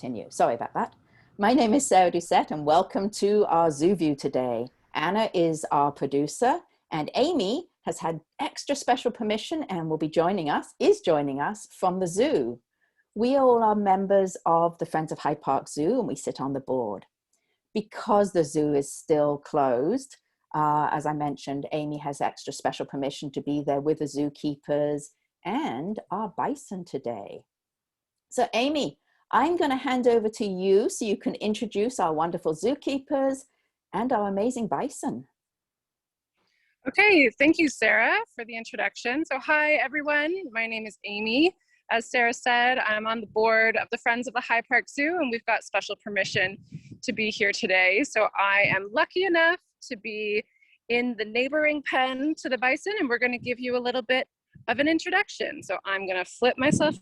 Continue. Sorry about that. My name is Sarah Doucette and welcome to our Zooview today. Anna is our producer and Amy has had extra special permission and is joining us from the zoo. We all are members of the Friends of Hyde Park Zoo and we sit on the board. Because the zoo is still closed, as I mentioned, Amy has extra special permission to be there with the zookeepers and our bison today. So Amy, I'm going to hand over to you so you can introduce our wonderful zookeepers and our amazing bison. Okay, thank you, Sarah, for the introduction. So hi, everyone. My name is Amy. As Sarah said, I'm on the board of the Friends of the Hyde Park Zoo, and we've got special permission to be here today. So I am lucky enough to be in the neighboring pen to the bison, and we're going to give you a little bit of an introduction. So I'm going to flip myself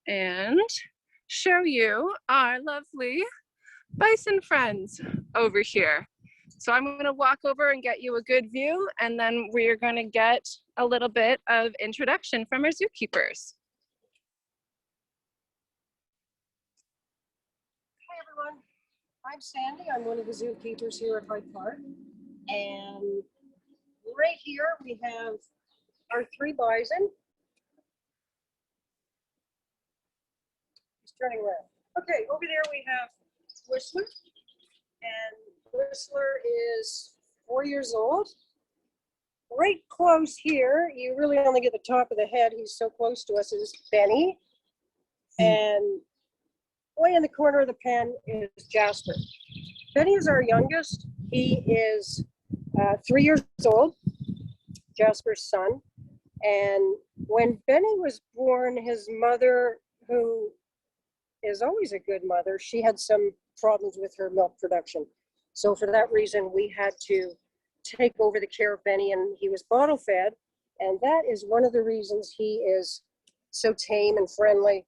and show you our lovely bison friends over here. So I'm going to walk over and get you a good view, and then we're going to get a little bit of introduction from our zookeepers. Hi everyone, I'm Sandy. I'm one of the zookeepers here at Hyde Park, and right here we have our 3 bison. Turning around. Okay, over there we have Whistler, and Whistler is 4 years old. Right close here, you really only get the top of the head, he's so close to us, is Benny. And way in the corner of the pen is Jasper. Benny is our youngest. He is 3 years old, Jasper's son. And when Benny was born, his mother, who is always a good mother, she had some problems with her milk production. So for that reason, we had to take over the care of Benny, and he was bottle fed. And that is one of the reasons he is so tame and friendly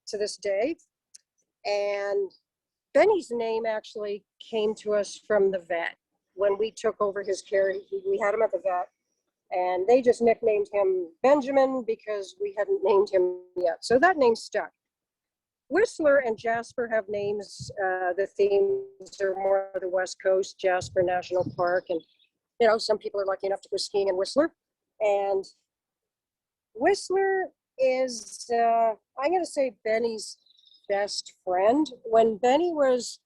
to this day. And Benny's name actually came to us from the vet. When we took over his care, we had him at the vet, and they just nicknamed him Benjamin because we hadn't named him yet. So that name stuck. Whistler and Jasper have names. The themes are more of the West Coast, Jasper National Park. And, you know, some people are lucky enough to go skiing in Whistler. And Whistler is, I'm going to say, Benny's best friend. When Benny was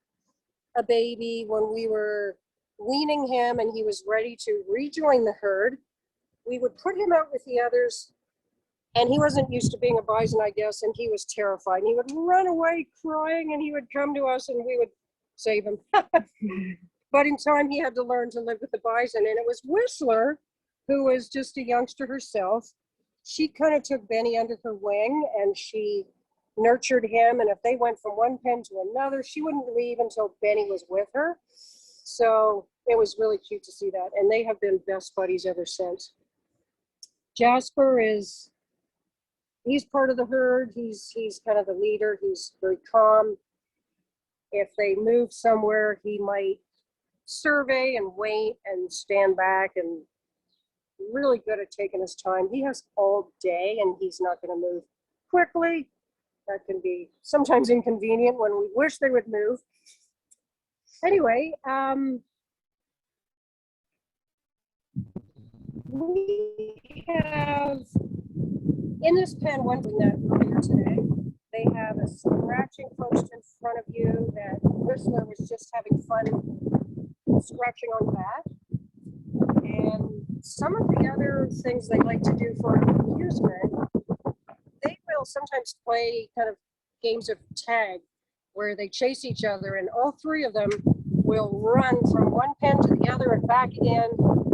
a baby, when we were weaning him and he was ready to rejoin the herd, we would put him out with the others. And he wasn't used to being a bison, I guess, and he was terrified. And he would run away crying, and he would come to us, and we would save him. But in time, he had to learn to live with the bison. And it was Whistler, who was just a youngster herself. She kind of took Benny under her wing, and she nurtured him. And if they went from one pen to another, she wouldn't leave until Benny was with her. So it was really cute to see that. And they have been best buddies ever since. Jasper is... he's part of the herd. He's kind of the leader. He's very calm. If they move somewhere, he might survey and wait and stand back, and really good at taking his time. He has all day, and he's not going to move quickly. That can be sometimes inconvenient when we wish they would move. Anyway, we have in this pen, one thing that earlier today, they have a scratching post in front of you that Whistler was just having fun scratching on that. And some of the other things they like to do for amusement, they will sometimes play kind of games of tag where they chase each other, and all 3 of them will run from one pen to the other and back again.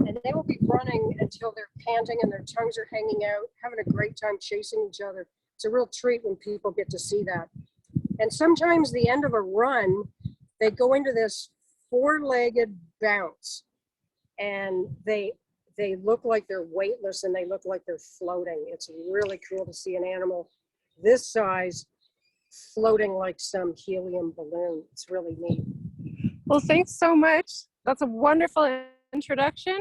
And they will be running until they're panting and their tongues are hanging out, having a great time chasing each other. It's a real treat when people get to see that. And sometimes the end of a run, they go into this 4-legged bounce, and they look like they're weightless and they look like they're floating. It's really cool to see an animal this size floating like some helium balloon. It's really neat. Well, thanks so much. That's a wonderful introduction.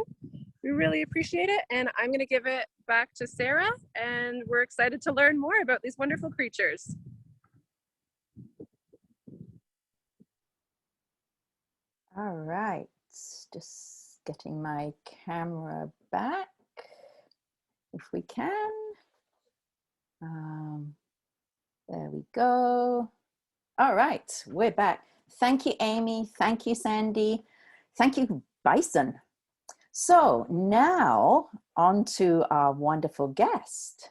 We We really appreciate it. And I'm going to give it back to Sarah. And we're excited to learn more about these wonderful creatures. All right, just getting my camera back, if we can. There we go. All right, we're back. Thank you, Amy. Thank you, Sandy. Thank you, Bison. So now on to our wonderful guest.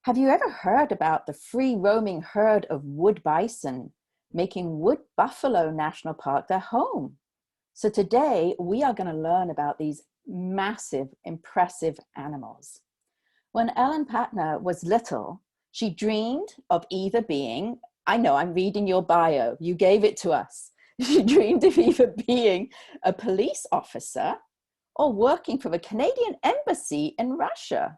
Have you ever heard about the free roaming herd of wood bison making Wood Buffalo National Park their home? So today we are going to learn about these massive, impressive animals. When Helen Panter was little, she dreamed of either being, I know I'm reading your bio, you gave it to us. She dreamed of either being a police officer or working for the Canadian Embassy in Russia.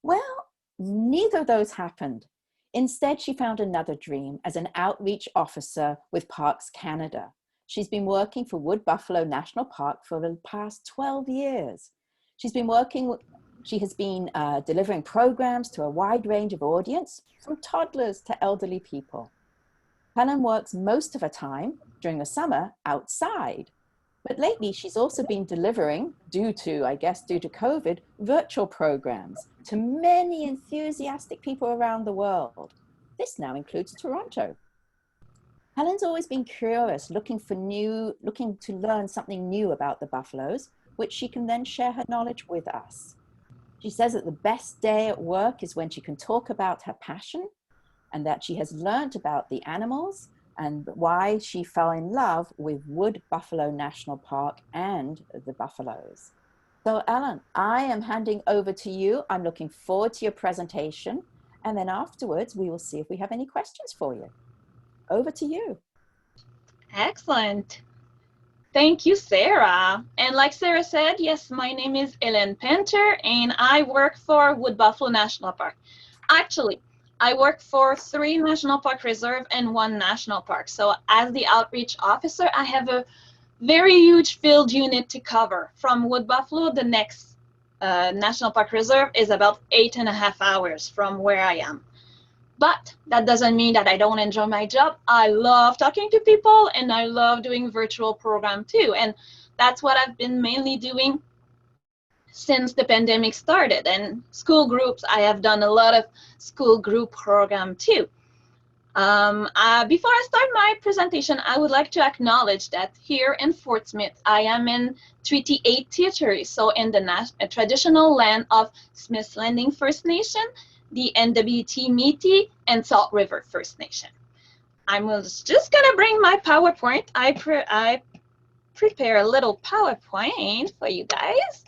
Well, neither of those happened. Instead, she found another dream as an outreach officer with Parks Canada. She's been working for Wood Buffalo National Park for the past 12 years. She has been delivering programs to a wide range of audience, from toddlers to elderly people. Helen works most of her time during the summer outside. But lately, she's also been delivering, due to COVID, virtual programs to many enthusiastic people around the world. This now includes Toronto. Helen's always been curious, looking to learn something new about the buffaloes, which she can then share her knowledge with us. She says that the best day at work is when she can talk about her passion and that she has learned about the animals and why she fell in love with Wood Buffalo National Park and the buffaloes. So Ellen, I am handing over to you. I'm looking forward to your presentation. And then afterwards, we will see if we have any questions for you. Over to you. Excellent. Thank you, Sarah. And like Sarah said, yes, my name is Helen Panter and I work for Wood Buffalo National Park. Actually, I work for 3 National Park Reserve and 1 National Park. So as the outreach officer, I have a very huge field unit to cover. From Wood Buffalo, the next National Park Reserve is about 8.5 hours from where I am. But that doesn't mean that I don't enjoy my job. I love talking to people and I love doing virtual program too. And that's what I've been mainly doing since the pandemic started. And school groups, I have done a lot of school group program too. Before I start my presentation, I would like to acknowledge that here in Fort Smith, I am in Treaty 8 territory, so in the traditional land of Smith's Landing First Nation, the NWT Métis, and Salt River First Nation. I'm just gonna bring my PowerPoint. I prepare a little PowerPoint for you guys.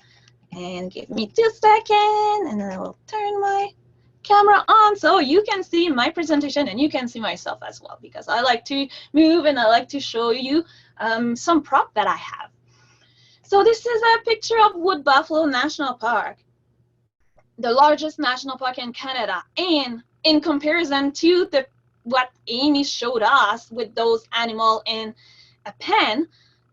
And give me 2 seconds, and then I will turn my camera on so you can see my presentation and you can see myself as well, because I like to move and I like to show you some prop that I have. So this is a picture of Wood Buffalo National Park, the largest national park in Canada. And in comparison to what Amy showed us with those animals in a pen,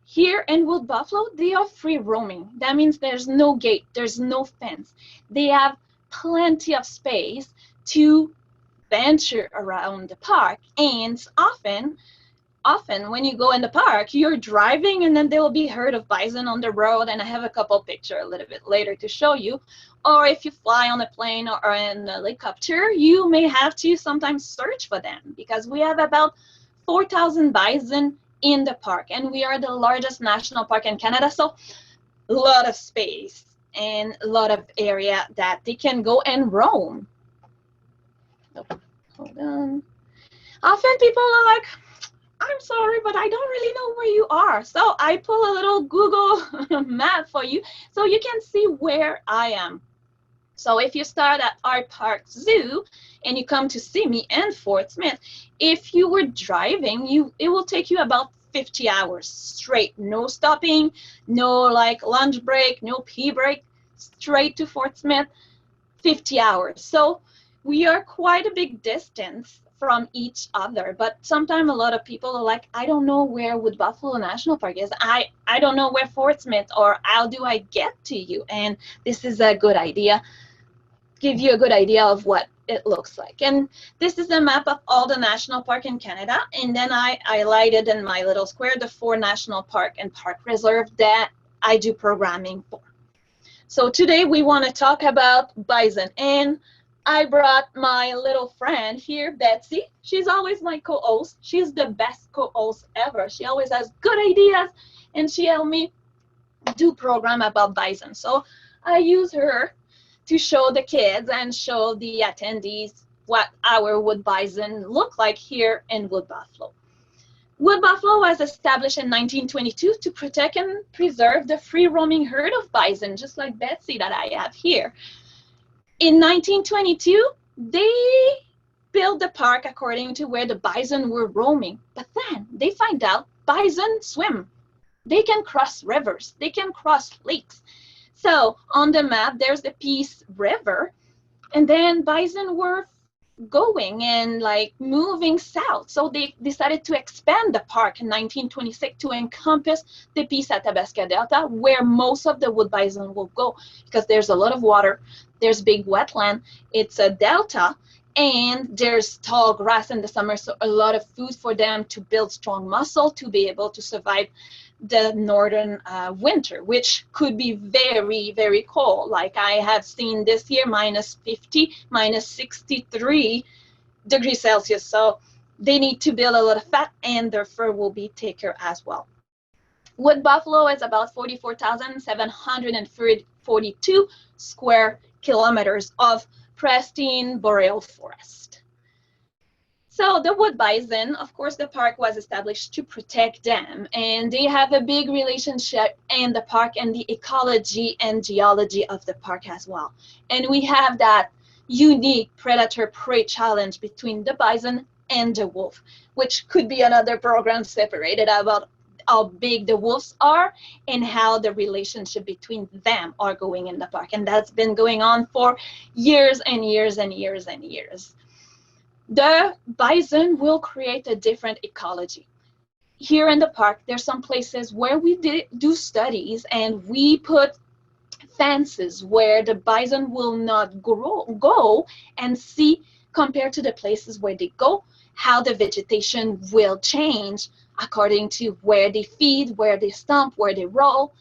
here in Wood Buffalo, they are free roaming. That means there's no gate, there's no fence. They have plenty of space to venture around the park. And often when you go in the park, you're driving and then there will be a herd of bison on the road. And I have a couple pictures a little bit later to show you. Or if you fly on a plane or in a helicopter, you may have to sometimes search for them, because we have about 4,000 bison in the park, and we are the largest national park in Canada, so a lot of space and a lot of area that they can go and roam. Oh, hold on. Often people are like, I'm sorry, but I don't really know where you are. So I pull a little Google map for you so you can see where I am. So if you start at our park zoo and you come to see me in Fort Smith, if you were driving, it will take you about 50 hours straight, no stopping, no like lunch break, no pee break, straight to Fort Smith, 50 hours. So we are quite a big distance from each other, but sometimes a lot of people are like, I don't know where Wood Buffalo National Park is. I don't know where Fort Smith, or how do I get to you? And this is a good idea, give you a good idea of what it looks like. And this is a map of all the national park in Canada, and then I highlighted in my little square the 4 national park and park reserve that I do programming for. So today we want to talk about bison, and I brought my little friend here, Betsy. She's always my co-host. She's the best co-host ever. She always has good ideas, and she helped me do program about bison. So I use her to show the kids and show the attendees what our wood bison look like here in Wood Buffalo. Wood buffalo was established in 1922 to protect and preserve the free-roaming herd of bison, just like Betsy that I have here. In 1922, they built the park according to where the bison were roaming, but then they find out bison swim. They can cross rivers, they can cross lakes. So on the map, there's the Peace River, and then bison were going and like moving south. So they decided to expand the park in 1926 to encompass the Peace Athabasca Delta, where most of the wood bison will go, because there's a lot of water, there's big wetland, it's a delta, and there's tall grass in the summer, so a lot of food for them to build strong muscle to be able to survive the northern winter, which could be very, very cold. Like I have seen this year, minus 50, minus 63 degrees Celsius. So they need to build a lot of fat, and their fur will be thicker as well. Wood buffalo is about 44,742 square kilometers of pristine boreal forest. So the wood bison, of course, the park was established to protect them, and they have a big relationship in the park and the ecology and geology of the park as well. And we have that unique predator-prey challenge between the bison and the wolf, which could be another program separated about how big the wolves are and how the relationship between them are going in the park. And that's been going on for years and years and years and years. The bison will create a different ecology. Here in the park, there's some places where we do studies, and we put fences where the bison will not go and see, compared to the places where they go, how the vegetation will change according to where they feed, where they stomp, where they roll,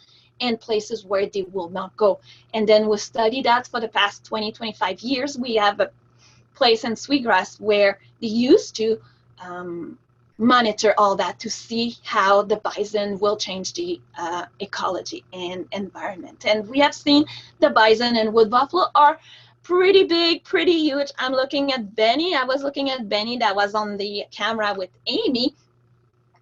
and places where they will not go. And then we'll study that for the past 20, 25 years. We have a place in Sweetgrass where they used to monitor all that to see how the bison will change the ecology and environment. And we have seen the bison and wood buffalo are pretty big, pretty huge. I'm looking at Benny. I was looking at Benny that was on the camera with Amy.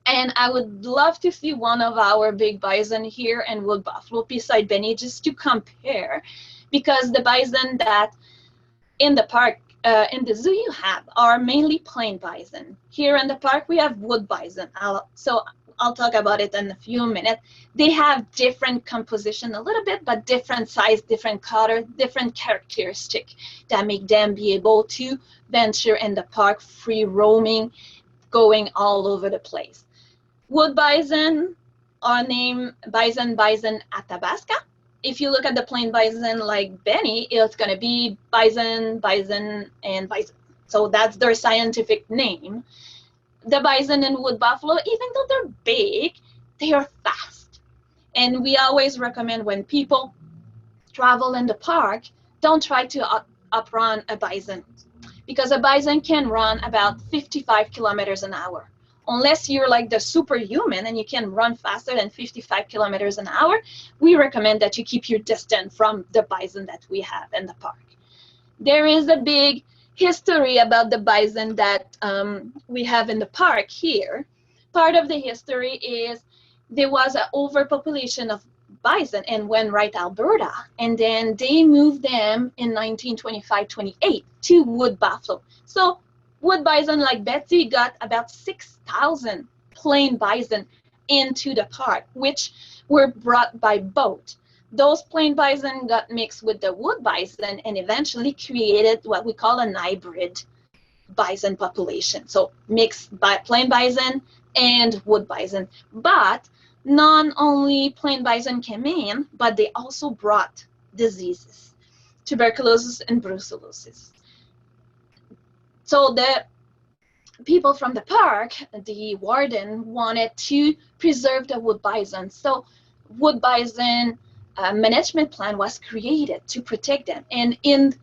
And I would love to see one of our big bison here and wood buffalo beside Benny, just to compare, because the bison that in the park, in the zoo you have, are mainly plain bison. Here in the park we have wood bison. So I'll talk about it in a few minutes. They have different composition a little bit, but different size, different color, different characteristic that make them be able to venture in the park, free roaming, going all over the place. Wood bison are named bison Athabasca. If you look at the plain bison like Benny, it's going to be bison, and bison. So that's their scientific name. The bison and wood buffalo, even though they're big, they are fast. And we always recommend when people travel in the park, don't try to outrun a bison, because a bison can run about 55 kilometers an hour. Unless you're like the superhuman and you can run faster than 55 kilometers an hour, we recommend that you keep your distance from the bison that we have in the park. There is a big history about the bison that we have in the park here. Part of the history is there was an overpopulation of bison in Wainwright, Alberta, and then they moved them in 1925-28 to wood buffalo. So wood bison like Betsy got about 6,000 plain bison into the park, which were brought by boat. Those plain bison got mixed with the wood bison and eventually created what we call an hybrid bison population. So mixed by plain bison and wood bison. But not only plain bison came in, but they also brought diseases, tuberculosis and brucellosis. So the people from the park, the warden, wanted to preserve the wood bison. So wood bison management plan was created to protect them. And in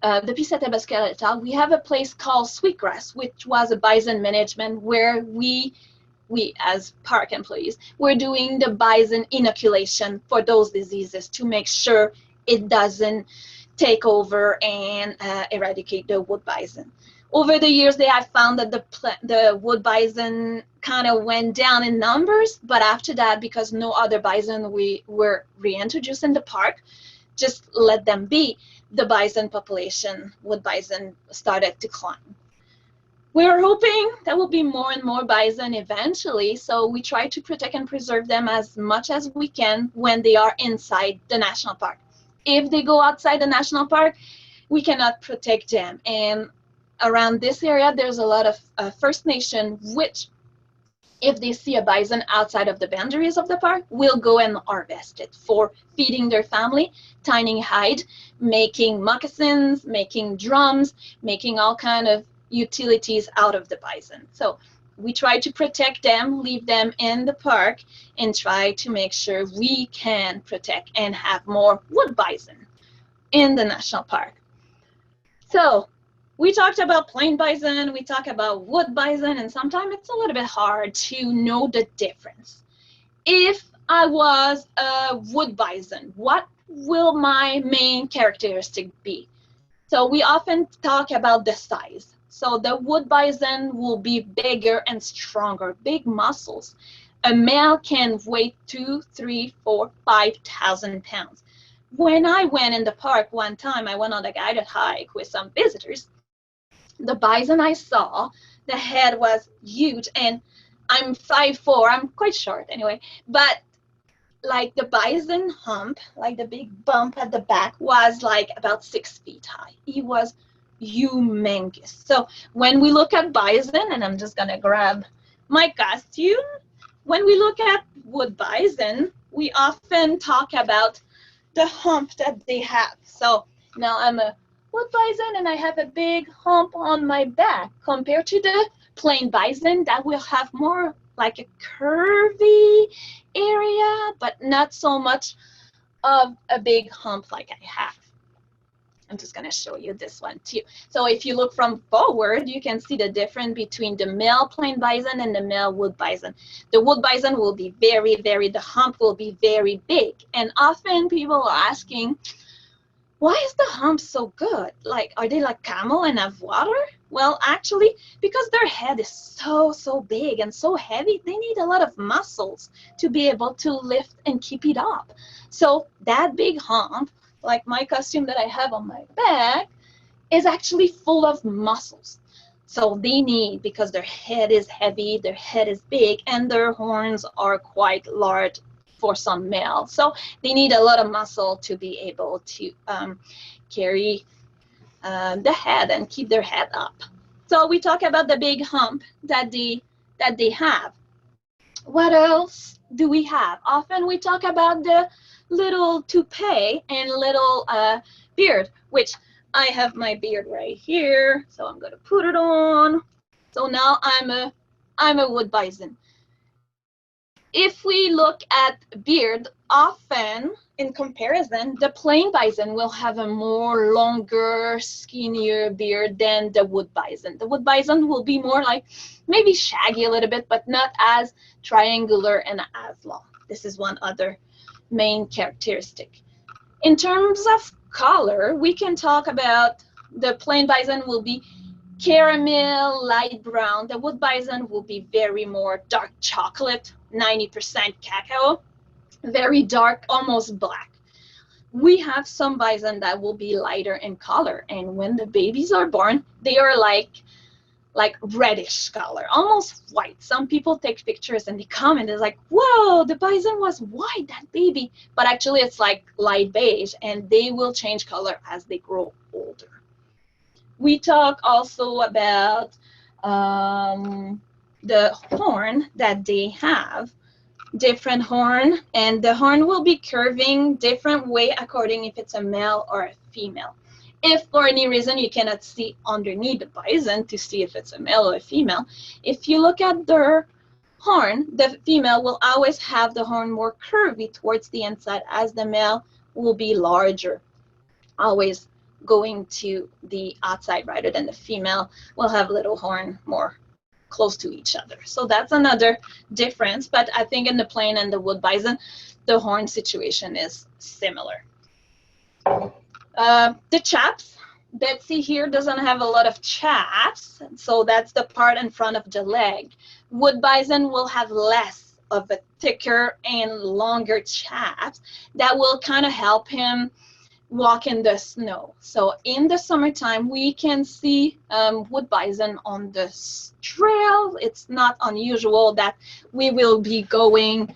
the Piscataway, we have a place called Sweetgrass, which was a bison management where we as park employees were doing the bison inoculation for those diseases to make sure it doesn't take over and eradicate the wood bison. Over the years, they have found that the wood bison kind of went down in numbers, but after that, because no other bison were reintroduced in the park, just let them be, the bison population, wood bison, started to climb. We're hoping there will be more and more bison eventually, so we try to protect and preserve them as much as we can when they are inside the national park. If they go outside the national park, we cannot protect them. And around this area, there's a lot of First Nation, which, if they see a bison outside of the boundaries of the park, will go and harvest it for feeding their family, tanning hide, making moccasins, making drums, making all kind of utilities out of the bison. So we try to protect them, leave them in the park, and try to make sure we can protect and have more wood bison in the national park. So we talked about plain bison, we talk about wood bison, and sometimes it's a little bit hard to know the difference. If I was a wood bison, what will my main characteristic be? So we often talk about the size. So the wood bison will be bigger and stronger, big muscles. A male can weigh 2, 3, 4, 5,000 pounds. When I went in the park one time, I went on a guided hike with some visitors. The bison I saw, the head was huge, and I'm 5'4", I'm quite short anyway, but like the bison hump, like the big bump at the back, was like about 6 feet high. He was humongous. So when we look at bison, and I'm just gonna grab my costume, when we look at wood bison, we often talk about the hump that they have. So now I'm a wood bison and I have a big hump on my back compared to the plain bison that will have more like a curvy area, but not so much of a big hump like I have. I'm just going to show you this one too. So if you look from forward, you can see the difference between the male plain bison and the male wood bison. The wood bison will be the hump will be very big. And often people are asking, why is the hump so good? Like, are they like camel and have water? Well, actually, because their head is so big and so heavy, they need a lot of muscles to be able to lift and keep it up. So that big hump, like my costume that I have on my back, is actually full of muscles. So they need, because their head is heavy, their head is big, and their horns are quite large for some males. So they need a lot of muscle to be able to carry the head and keep their head up. So we talk about the big hump that they have. What else do we have? Often we talk about the little toupee and little beard, which I have my beard right here, so I'm gonna put it on. So now I'm a wood bison. If we look at beard, often in comparison, the plain bison will have a more longer, skinnier beard than the wood bison. The wood bison will be more like maybe shaggy a little bit, but not as triangular and as long. This is one other main characteristic. In terms of color, we can talk about the plain bison will be caramel, light brown. The wood bison will be very more dark chocolate, 90% cacao, very dark, almost black. We have some bison that will be lighter in color, and when the babies are born, they are like like reddish color, almost white. Some people take pictures and they comment, it's like, whoa, the bison was white, that baby. But actually it's like light beige, and they will change color as they grow older. We talk also about the horn that they have, different horn, and the horn will be curving different way according if it's a male or a female. If for any reason you cannot see underneath the bison to see if it's a male or a female, if you look at their horn, the female will always have the horn more curvy towards the inside, as the male will be larger, always going to the outside rather than the female will have little horn more close to each other. So that's another difference, but I think in the plain and the wood bison, the horn situation is similar. The chaps, Betsy here doesn't have a lot of chaps, so that's the part in front of the leg. Wood bison will have less of a thicker and longer chaps that will kind of help him walk in the snow. So in the summertime, we can see wood bison on the trail. It's not unusual that we will be going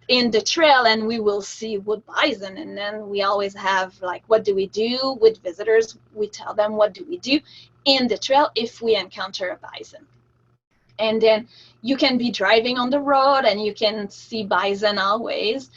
in the trail and we will see wood bison, and then we always have like, what do we do with visitors? We tell them what do we do in the trail if we encounter a bison. And then you can be driving on the road and you can see bison always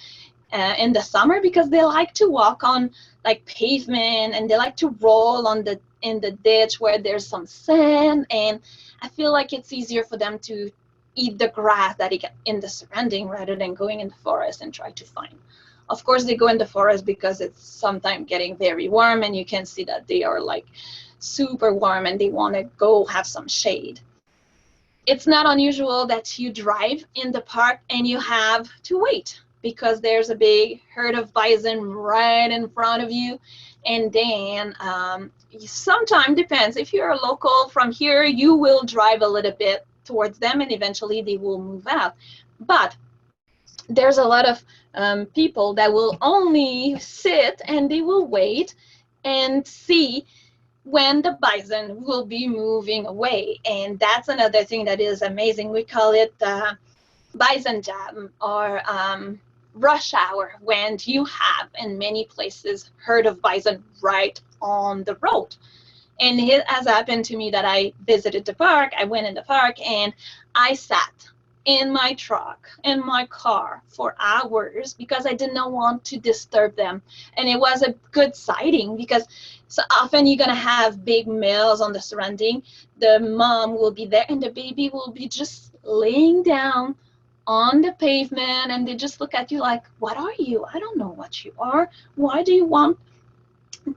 in the summer, because they like to walk on like pavement, and they like to roll on in the ditch where there's some sand, and I feel like it's easier for them to eat the grass that get in the surrounding rather than going in the forest and try to find. Of course, they go in the forest because it's sometimes getting very warm, and you can see that they are like super warm and they want to go have some shade. It's not unusual that you drive in the park and you have to wait because there's a big herd of bison right in front of you. And then sometimes depends, if you're a local from here, you will drive a little bit towards them and eventually they will move out. But there's a lot of people that will only sit and they will wait and see when the bison will be moving away. And that's another thing that is amazing. We call it bison jam, or rush hour, when you have in many places herd of bison right on the road. And it has happened to me that I visited the park, I went in the park and I sat in my truck, in my car for hours because I did not want to disturb them. And it was a good sighting because so often you're gonna have big males on the surrounding, the mom will be there and the baby will be just laying down on the pavement, and they just look at you like, what are you? I don't know what you are. Why do you want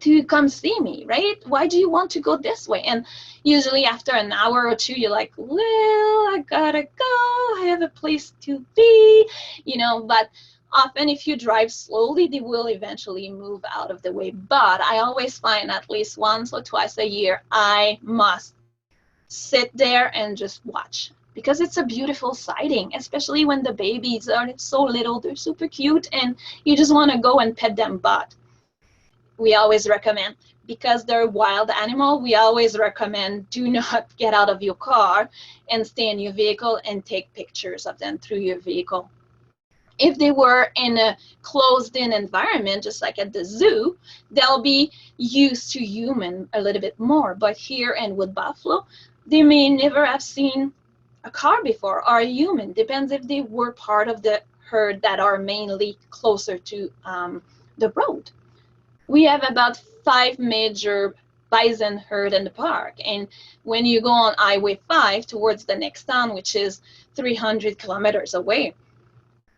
to come see me, right? Why do you want to go this way? And usually after an hour or two, you're like, well, I gotta go. I have a place to be, you know. But often if you drive slowly, they will eventually move out of the way. But I always find at least once or twice a year, I must sit there and just watch, because it's a beautiful sighting, especially when the babies are so little. They're super cute and you just want to go and pet them. But we always recommend, because they're wild animal, we always recommend do not get out of your car and stay in your vehicle and take pictures of them through your vehicle. If they were in a closed-in environment, just like at the zoo, they'll be used to human a little bit more. But here in wood buffalo, they may never have seen a car before or a human. Depends if they were part of the herd that are mainly closer to the road. We have about 5 major bison herd in the park, and when you go on Highway 5 towards the next town, which is 300 kilometers away,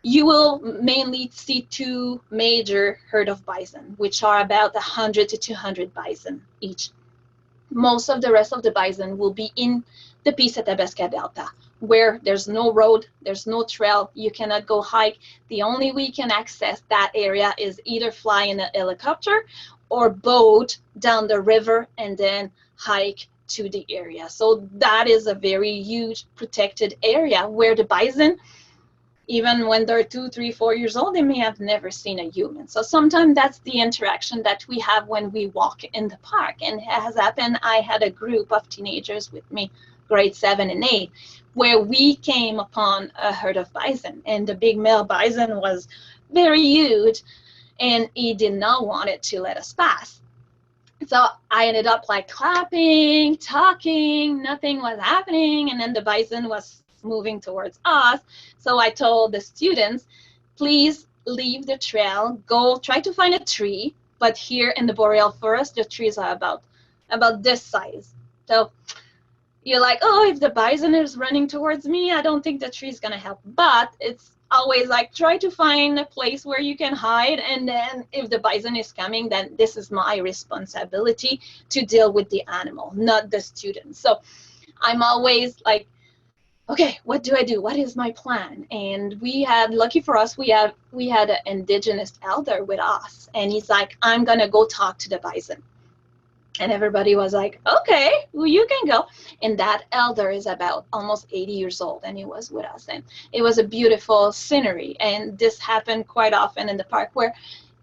you will mainly see 2 major herd of bison, which are about 100 to 200 bison each. Most of the rest of the bison will be in the Pisa Tabasca Delta, where there's no road, there's no trail, you cannot go hike. The only way you can access that area is either fly in a helicopter or boat down the river and then hike to the area. So that is a very huge protected area where the bison, even when they're 2, 3, 4 years old, they may have never seen a human. So sometimes that's the interaction that we have when we walk in the park. And it has happened, I had a group of teenagers with me grade 7 and 8, where we came upon a herd of bison, and the big male bison was very huge, and he did not want it to let us pass. So I ended up like clapping, talking, nothing was happening, and then the bison was moving towards us. So I told the students, please leave the trail, go try to find a tree, but here in the boreal forest, the trees are about this size. So you're like, oh, if the bison is running towards me, I don't think the tree is gonna help. But it's always like, try to find a place where you can hide, and then if the bison is coming, then this is my responsibility to deal with the animal, not the student. So I'm always like, okay, what do I do? What is my plan? And we had, lucky for us, we had an indigenous elder with us, and he's like, I'm gonna go talk to the bison. And everybody was like, okay, well, you can go. And that elder is about almost 80 years old, and he was with us. And it was a beautiful scenery. And this happened quite often in the park, where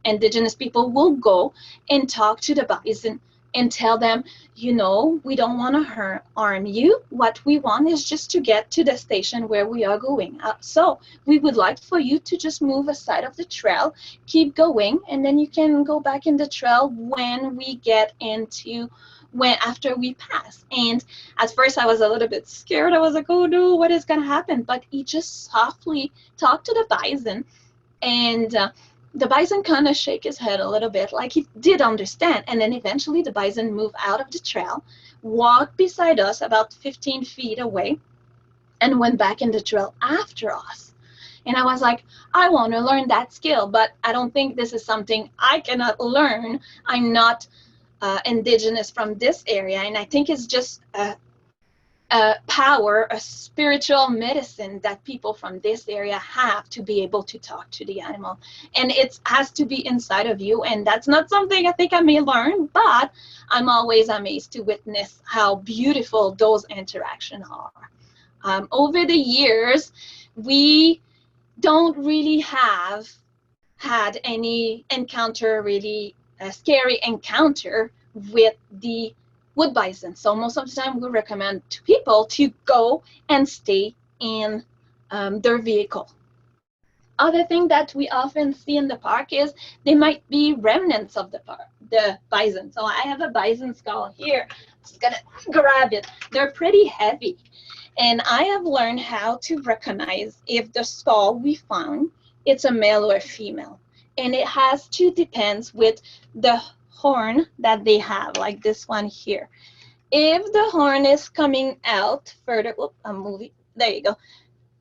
indigenous people will go and talk to the bison and tell them, you know, we don't want to harm you. What we want is just to get to the station where we are going. So we would like for you to just move aside of the trail, keep going, and then you can go back in the trail when we get into, after we pass. And at first I was a little bit scared. I was like, oh no, what is going to happen? But he just softly talked to the bison, and the bison kind of shake his head a little bit, like he did understand. And then eventually the bison moved out of the trail, walked beside us about 15 feet away, and went back in the trail after us. And I was like, I want to learn that skill, but I don't think this is something I cannot learn. I'm not indigenous from this area. And I think it's just a power, a spiritual medicine that people from this area have to be able to talk to the animal. And it has to be inside of you. And that's not something I think I may learn, but I'm always amazed to witness how beautiful those interactions are. Over the years, we don't really have had any encounter, really a scary encounter with the wood bison. So most of the time we recommend to people to go and stay in their vehicle. Other thing that we often see in the park is they might be remnants of the bison. So I have a bison skull here. Just gonna grab it. They're pretty heavy. And I have learned how to recognize if the skull we found, it's a male or a female. And it has to depend with the horn that they have, like this one here. If the horn is coming out further, I'm moving, there you go,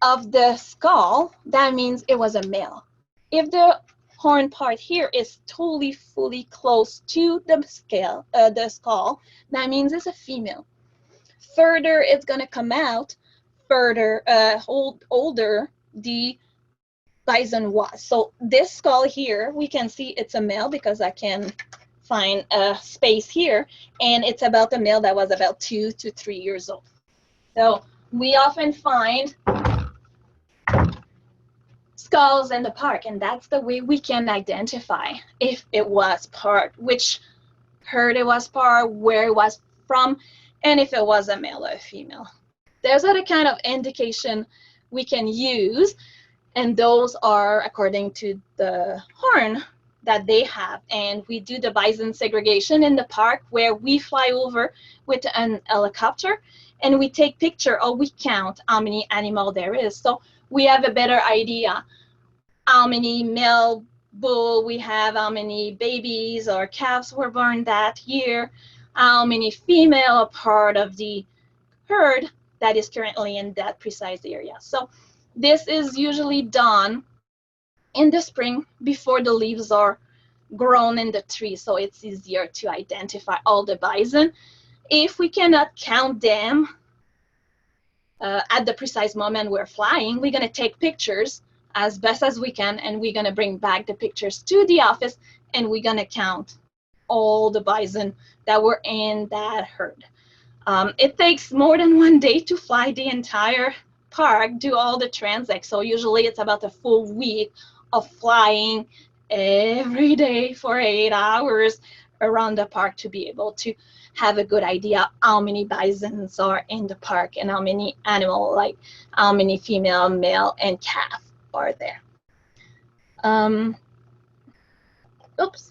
of the skull, that means it was a male. If the horn part here is totally fully close to the skull, that means it's a female. Further it's gonna come out, further older the bison was. So this skull here, we can see it's a male because I can find a space here, and it's about the male that was about 2 to 3 years old. So we often find skulls in the park, and that's the way we can identify if it was part, which herd it was part, where it was from, and if it was a male or a female. There's other kind of indication we can use, and those are according to the horn that they have. And we do the bison segregation in the park, where we fly over with an helicopter and we take picture, or we count how many animal there is. So we have a better idea how many male bull we have, how many babies or calves were born that year, how many female are part of the herd that is currently in that precise area. So this is usually done in the spring before the leaves are grown in the tree, so it's easier to identify all the bison. If we cannot count them at the precise moment we're flying, we're going to take pictures as best as we can, and we're going to bring back the pictures to the office, and we're going to count all the bison that were in that herd. It takes more than 1 day to fly the entire park, do all the transects. So usually it's about a full week of flying every day for 8 hours around the park to be able to have a good idea how many bisons are in the park and how many animal, like how many female, male, and calf are there. Oops,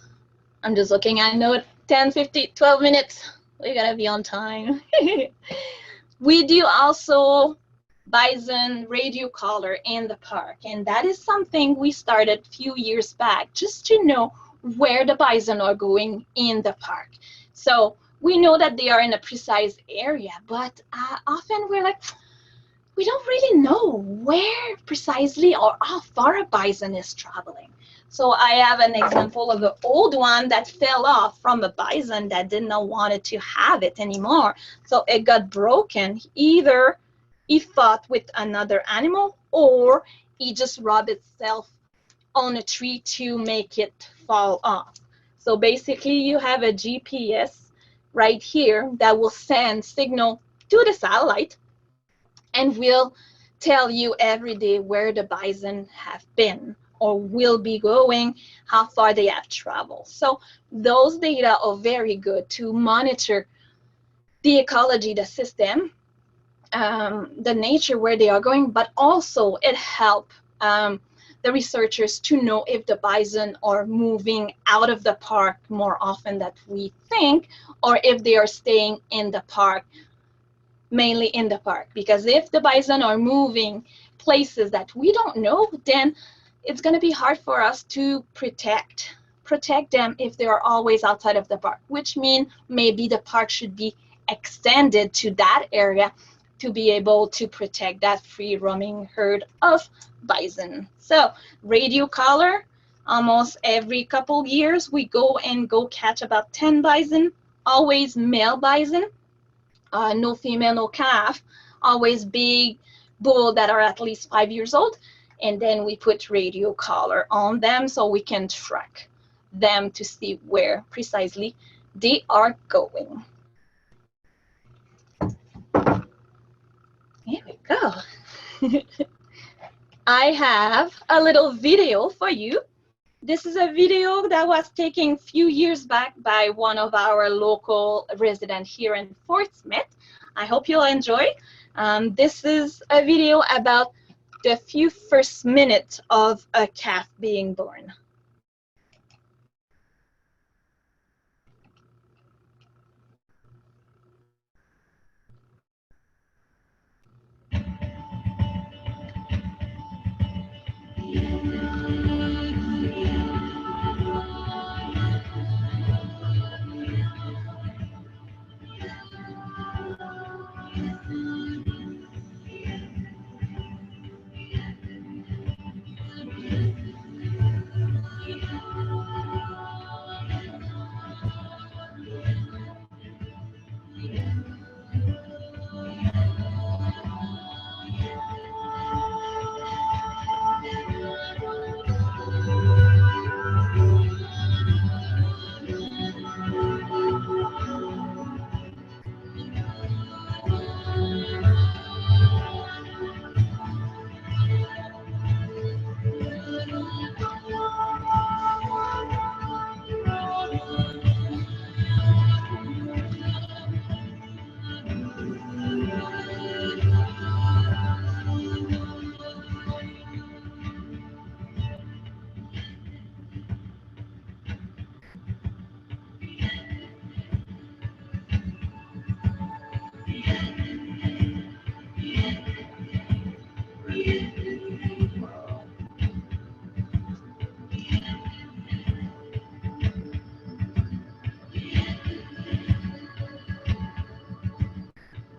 I'm just looking. I know 10, 50, 12 minutes. We gotta be on time. We do also bison radio collar in the park, and that is something we started a few years back just to know where the bison are going in the park. So we know that they are in a precise area, but often we're like, we don't really know where precisely or how far a bison is traveling. So I have an example of an old one that fell off from a bison that did not want to have it anymore. So it got broken. Either he fought with another animal or he just rubbed itself on a tree to make it fall off. So basically you have a GPS right here that will send signal to the satellite and will tell you every day where the bison have been or will be going, how far they have traveled. So those data are very good to monitor the ecology, the system, the nature where they are going, but also it helps the researchers to know if the bison are moving out of the park more often than we think, or if they are staying in the park, mainly in the park. Because if the bison are moving places that we don't know, then it's going to be hard for us to protect them if they are always outside of the park, which means maybe the park should be extended to that area to be able to protect that free roaming herd of bison. So radio collar, almost every couple years we go catch about 10 bison, always male bison, no female, no calf, always big bull that are at least 5 years old. And then we put radio collar on them so we can track them to see where precisely they are going. Here we go. I have a little video for you. This is a video that was taken a few years back by one of our local residents here in Fort Smith. I hope you'll enjoy. This is a video about the few first minutes of a calf being born.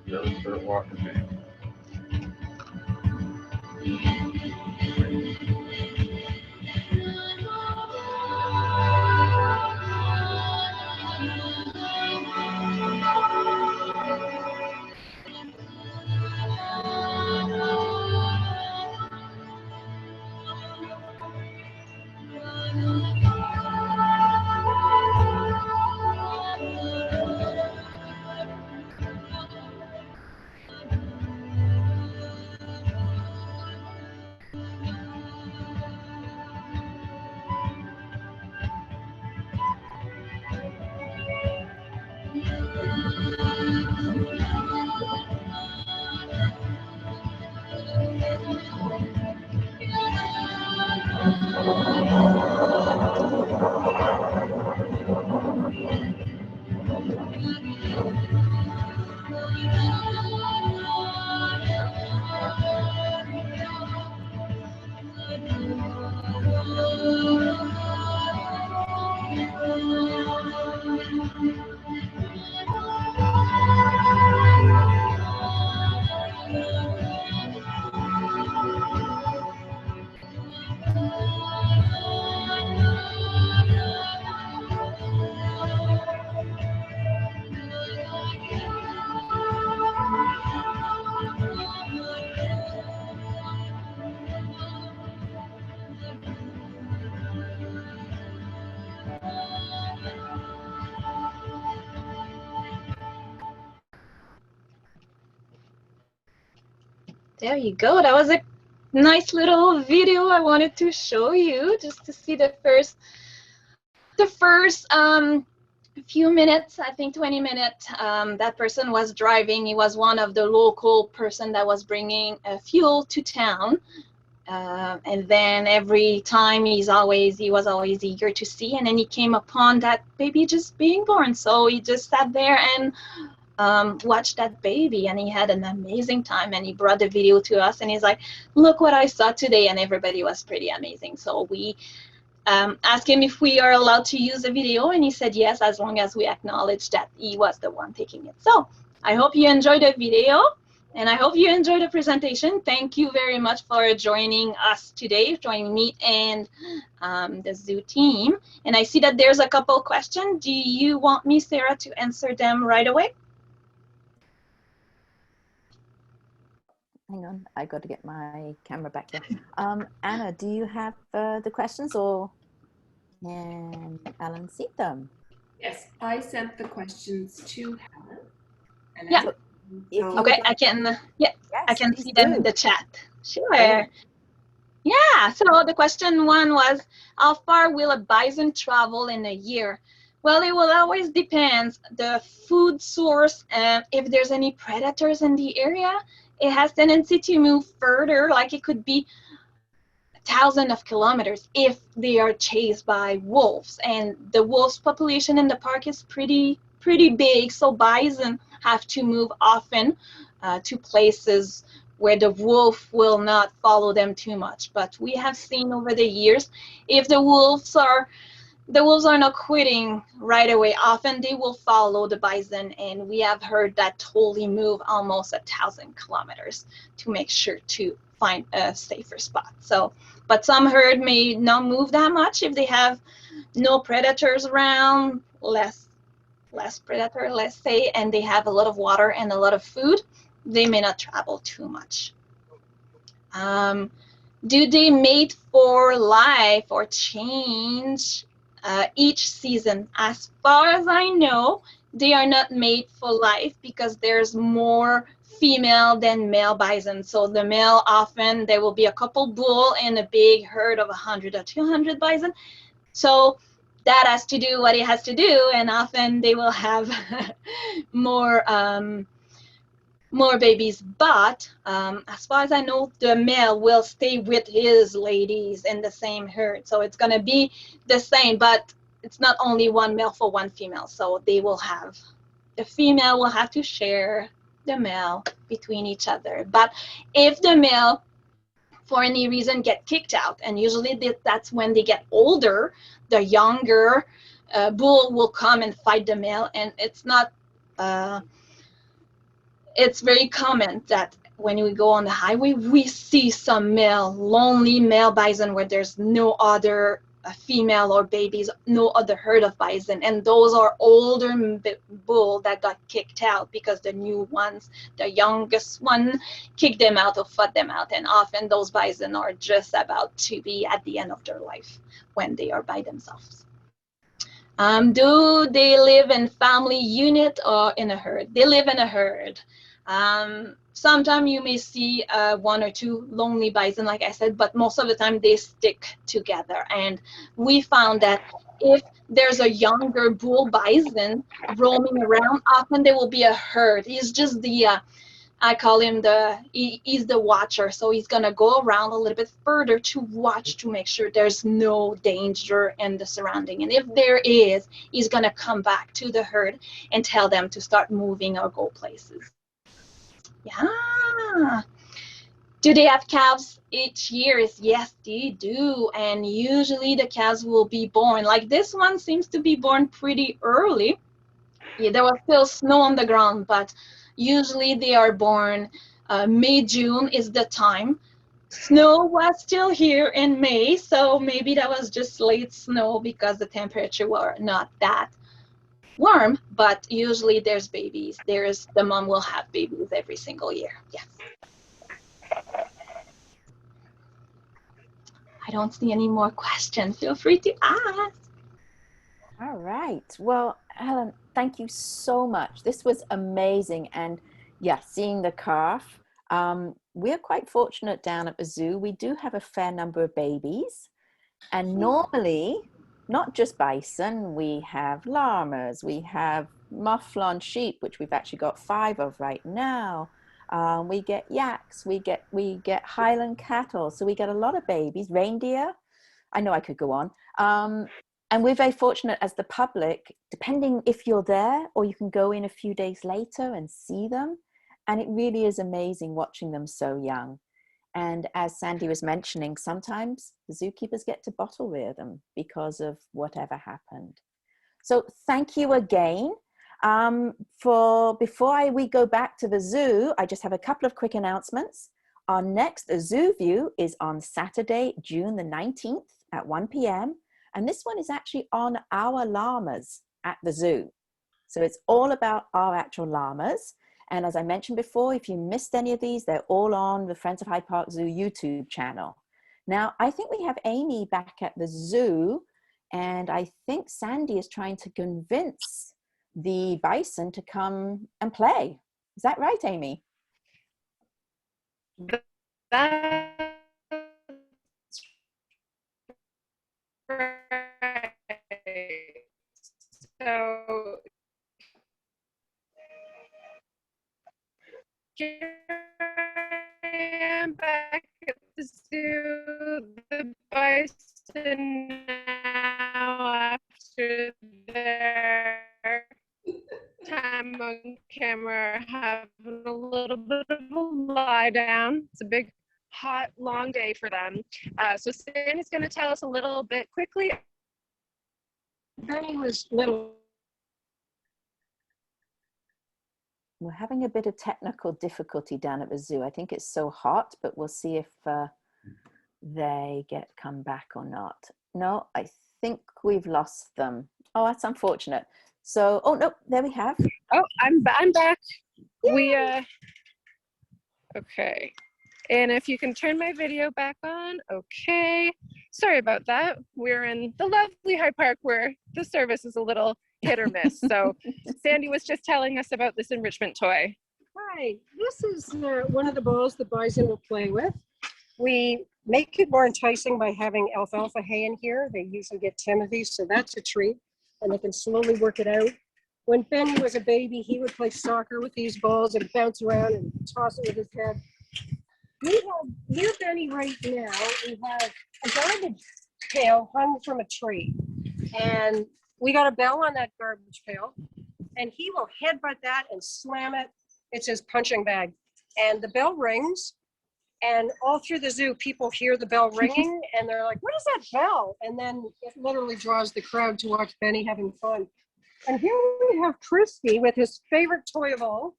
Just start walking, man. There you go. That was a nice little video I wanted to show you, just to see the first few minutes, I think 20 minutes. That person was driving. He was one of the local person that was bringing fuel to town. And then every time he was always eager to see, and then he came upon that baby just being born. So he just sat there and watched that baby, and he had an amazing time, and he brought the video to us, and he's like, look what I saw today, and everybody was pretty amazing. So we asked him if we are allowed to use the video, and he said yes, as long as we acknowledge that he was the one taking it. So I hope you enjoyed the video, and I hope you enjoyed the presentation. Thank you very much for joining us today, joining me and the zoo team. And I see that there's a couple questions. Do you want me, Sarah, to answer them right away? Hang on, I got to get my camera back here. Anna, do you have the questions, or can Alan see them? Yes, I sent the questions to Helen. And Yeah. Okay, I can. Yeah, yes, I can see them in the chat. Sure. Brilliant. Yeah. So the question one was, how far will a bison travel in a year? Well, it will always depend the food source, and if there's any predators in the area. It has tendency to move further, like it could be thousands of kilometers if they are chased by wolves, and the wolves population in the park is pretty big, so bison have to move often to places where the wolf will not follow them too much. But we have seen over the years, if the wolves are not quitting right away, often they will follow the bison, and we have heard that totally move almost 1,000 kilometers to make sure to find a safer spot. So, but some herd may not move that much if they have no predators around, less predator, let's say, and they have a lot of water and a lot of food, they may not travel too much. Do they mate for life or change each season? As far as I know, they are not made for life because there's more female than male bison. So the male, often there will be a couple bull in a big herd of 100 or 200 bison. So that has to do what it has to do, and often they will have more babies. But as far as I know, the male will stay with his ladies in the same herd. So it's going to be the same, but it's not only one male for one female. So they will have, the female will have to share the male between each other. But if the male, for any reason, get kicked out, and usually that's when they get older, the younger bull will come and fight the male. And it's not... it's very common that when we go on the highway, we see some lonely male bison where there's no other female or babies, no other herd of bison. And those are older bull that got kicked out because the new ones, the youngest one, kicked them out or fought them out. And often those bison are just about to be at the end of their life when they are by themselves. Do they live in family unit or in a herd? They live in a herd. Sometimes you may see one or two lonely bison, like I said, but most of the time they stick together. And we found that if there's a younger bull bison roaming around, often there will be a herd. He's just the I call him he's the watcher. So he's gonna go around a little bit further to watch, to make sure there's no danger in the surrounding. And if there is, he's gonna come back to the herd and tell them to start moving or go places. Yeah. Do they have calves each year? Yes, they do. And usually the calves will be born. Like this one seems to be born pretty early. Yeah, there was still snow on the ground, but usually they are born May, June is the time. Snow was still here in May, so maybe that was just late snow because the temperature were not that warm, but usually there's babies. The mom will have babies every single year. Yes. I don't see any more questions. Feel free to ask. All right. Well, Helen, thank you so much. This was amazing. And yeah, seeing the calf, We're quite fortunate down at the zoo. We do have a fair number of babies. And normally, not just bison, we have llamas, we have mufflon sheep, which we've actually got 5 of right now. We get yaks, we get Highland cattle. So we get a lot of babies, reindeer. I know I could go on. And we're very fortunate as the public, depending if you're there or you can go in a few days later and see them. And it really is amazing watching them so young. And as Sandy was mentioning, sometimes the zookeepers get to bottle rear them because of whatever happened. So thank you again. Before we go back to the zoo, I just have a couple of quick announcements. Our next Zoo View is on Saturday, June the 19th at 1 p.m. And this one is actually on our llamas at the zoo. So it's all about our actual llamas. And as I mentioned before, if you missed any of these, they're all on the Friends of Hyde Park Zoo YouTube channel. Now, I think we have Amy back at the zoo, and I think Sandy is trying to convince the bison to come and play. Is that right, Amy? That's right. So here I am back at the zoo. The bison now, after their time on camera, having a little bit of a lie down. It's a big, hot, long day for them. So Sandy's going to tell us a little bit quickly. Benny was little. We're having a bit of technical difficulty down at the zoo. I think it's so hot, but we'll see if they come back or not. No, I think we've lost them. Oh, that's unfortunate. So, oh no, there we have. Oh, I'm back. Yay! Okay. And if you can turn my video back on, okay. Sorry about that. We're in the lovely Hyde Park where the service is a little hit or miss. So Sandy was just telling us about this enrichment toy. Hi, this is one of the balls the bison will play with. We make it more enticing by having alfalfa hay in here. They usually get timothy, so that's a treat, and they can slowly work it out. When Benny was a baby, he would play soccer with these balls and bounce around and toss it with his head. We have, near Benny right now, we have a garbage pail hung from a tree, and we got a bell on that garbage pail, and he will headbutt that and slam it. It's his punching bag. And the bell rings, and all through the zoo, people hear the bell ringing, and they're like, what is that bell? And then it literally draws the crowd to watch Benny having fun. And here we have Christy with his favorite toy of all.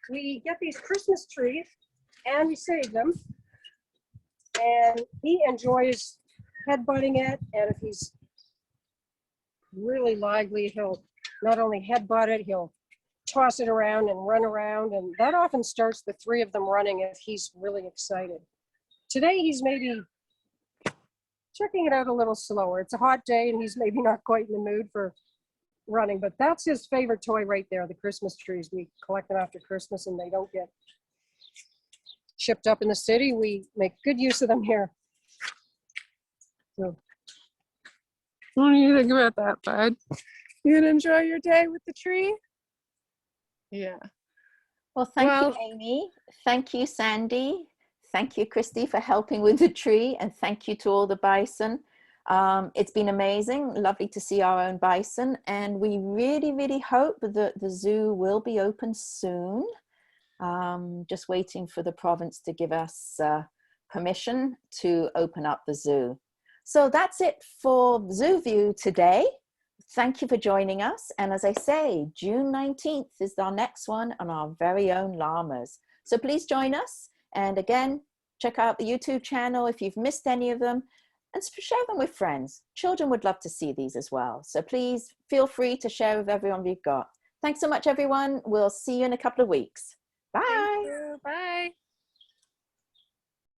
We get these Christmas trees, and we save them. And he enjoys headbutting it, and if he's really lively, he'll not only headbutt it, he'll toss it around and run around, and that often starts the 3 of them running if he's really excited. Today he's maybe checking it out a little slower. It's a hot day and he's maybe not quite in the mood for running, but that's his favorite toy right there, the Christmas trees. We collect them after Christmas and they don't get shipped up in the city. We make good use of them here. So, What do you think about that, bud? You gonna enjoy your day with the tree? Yeah. Well, thank you, Amy. Thank you, Sandy. Thank you, Christy, for helping with the tree. And thank you to all the bison. It's been amazing. Lovely to see our own bison. And we really, really hope that the zoo will be open soon. Just waiting for the province to give us permission to open up the zoo. So that's it for Zoo View today. Thank you for joining us. And as I say, June 19th is our next one on our very own llamas. So please join us. And again, check out the YouTube channel if you've missed any of them, and share them with friends. Children would love to see these as well. So please feel free to share with everyone you've got. Thanks so much, everyone. We'll see you in a couple of weeks. Bye. Bye.